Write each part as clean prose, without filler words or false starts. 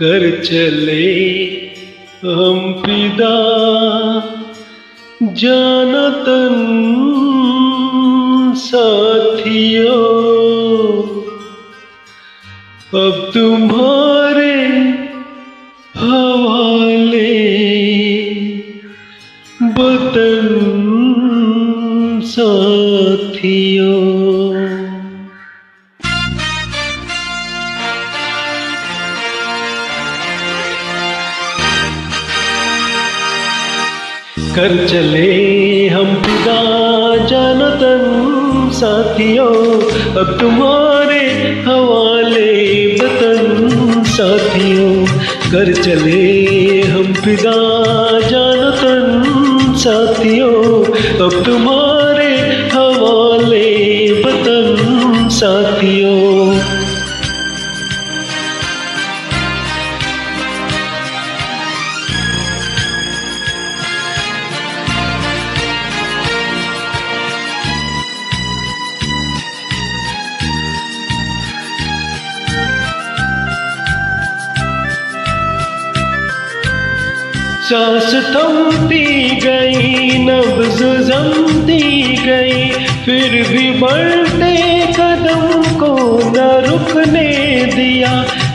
कर चले हम फिदा जाना तन साथियों, अब तुम्हारे हवाले वतन साथियों। कर चले हम फिदा जाना तन साथियों, अब तुम्हारे हवाले वतन साथियों। कर चले हम फिदा जाना तन साथियों, अब तुम्हारे हवाले वतन साथियों। सांस थमती गई, नब्ज़ जमती गई, फिर भी बढ़ते कदम को न रुकने दिया।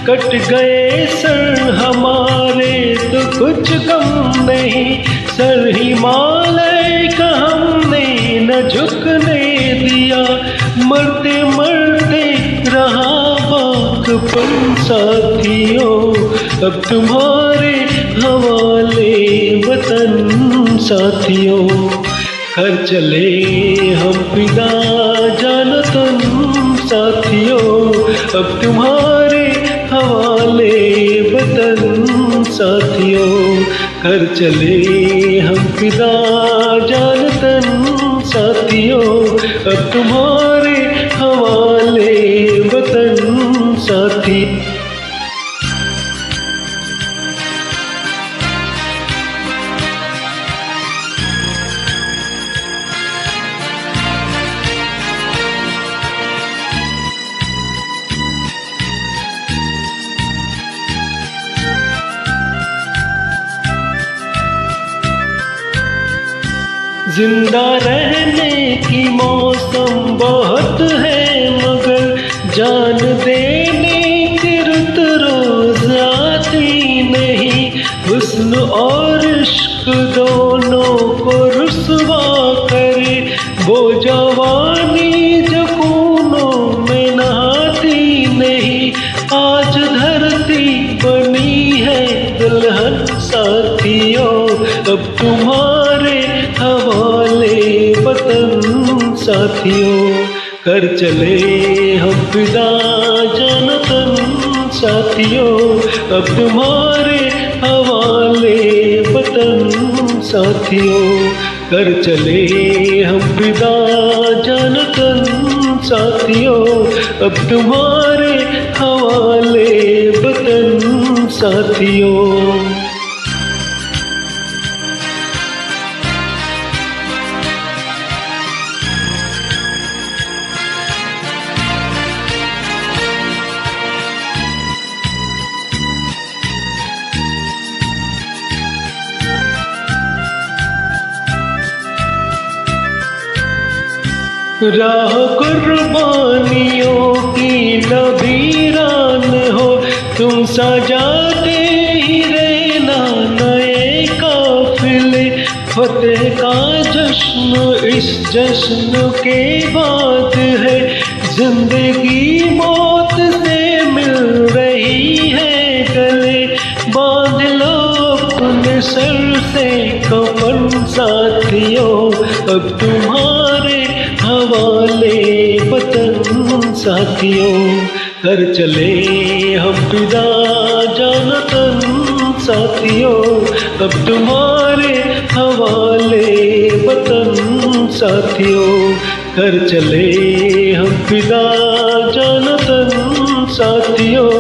कट गए सर हमारे तो कुछ गम नहीं, सर हिमालय का हमने न झुकने दिया। मरते मरते रहा बाकपन साथियों, अब तुम्हारे हवाले वतन साथियों। कर चले हम फिदा जाना तन साथियों, अब तुम्हारे हवाले वतन साथियों। कर चले हम फिदा जाना तन साथियों, अब तुम्हारे हवाले वतन साथी। जिंदा रहने की मौसम बहुत है, मगर जान देने की रुत रोज आती नहीं। हुस्न और इश्क दोनों को रुसवा करे, वो जवानी जो खूनों में नहाती नहीं। आज धरती बनी है दुल्हन साथियों, अब तुम्हारे हवाले वतन साथियों। कर चले हम फिदा जाना तन साथियों, अब तुम्हारे हवाले वतन साथियों। कर चले हम फिदा जाना तन साथियों, अब तुम्हारे हवाले वतन साथियों। राह कुर्बानियों की नबीरान हो, तुम सजाते ही रहना नए काफिले। फतेह का जश्न इस जश्न के बाद है, जिंदगी मौत से मिल रही है गले। बांध लो अपने सर से कफन साथियों, अब तुम्हारे हवाले वतन साथियों। कर चले हम फिदा जाना तन साथियों, अब तुम्हारे हवाले वतन साथियों। कर चले हम फिदा जाना तन साथियों,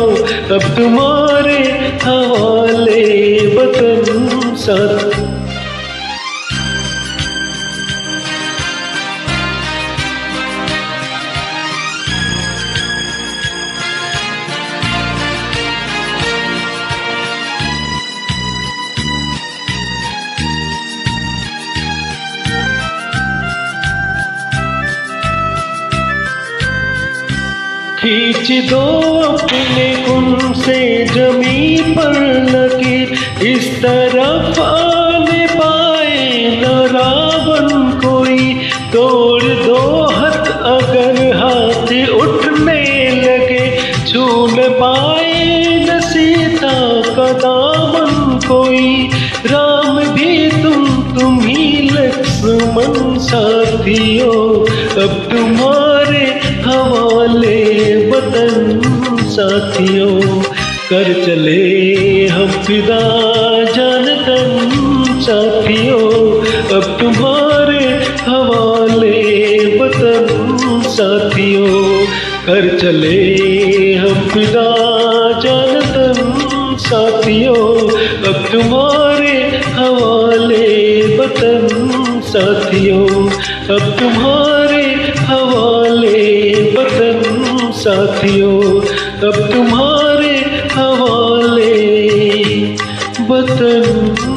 अब तुम्हारे हवाले वतन साथियों। खींच दो अपने कुन से जमी पर लकीर, इस तरफ आने पाए न रावण कोई। तोड़ दो हाथ अगर हाथ उठने लगे, छू न पाए न सीता का दामन कोई। राम भी तुम ही लक्ष्मण साथियों, अब तुम्हारे हवाले वतन साथियों। कर चले हम फिदा जान तन साथियों, अब तुम्हारे हवाले वतन साथियों। कर चले हम फिदा जान तन साथियों, अब तुम्हारे हवाले वतन साथियों। अब तुम्हारे हवाले वतन साथियों, अब तुम्हारे हवाले वतन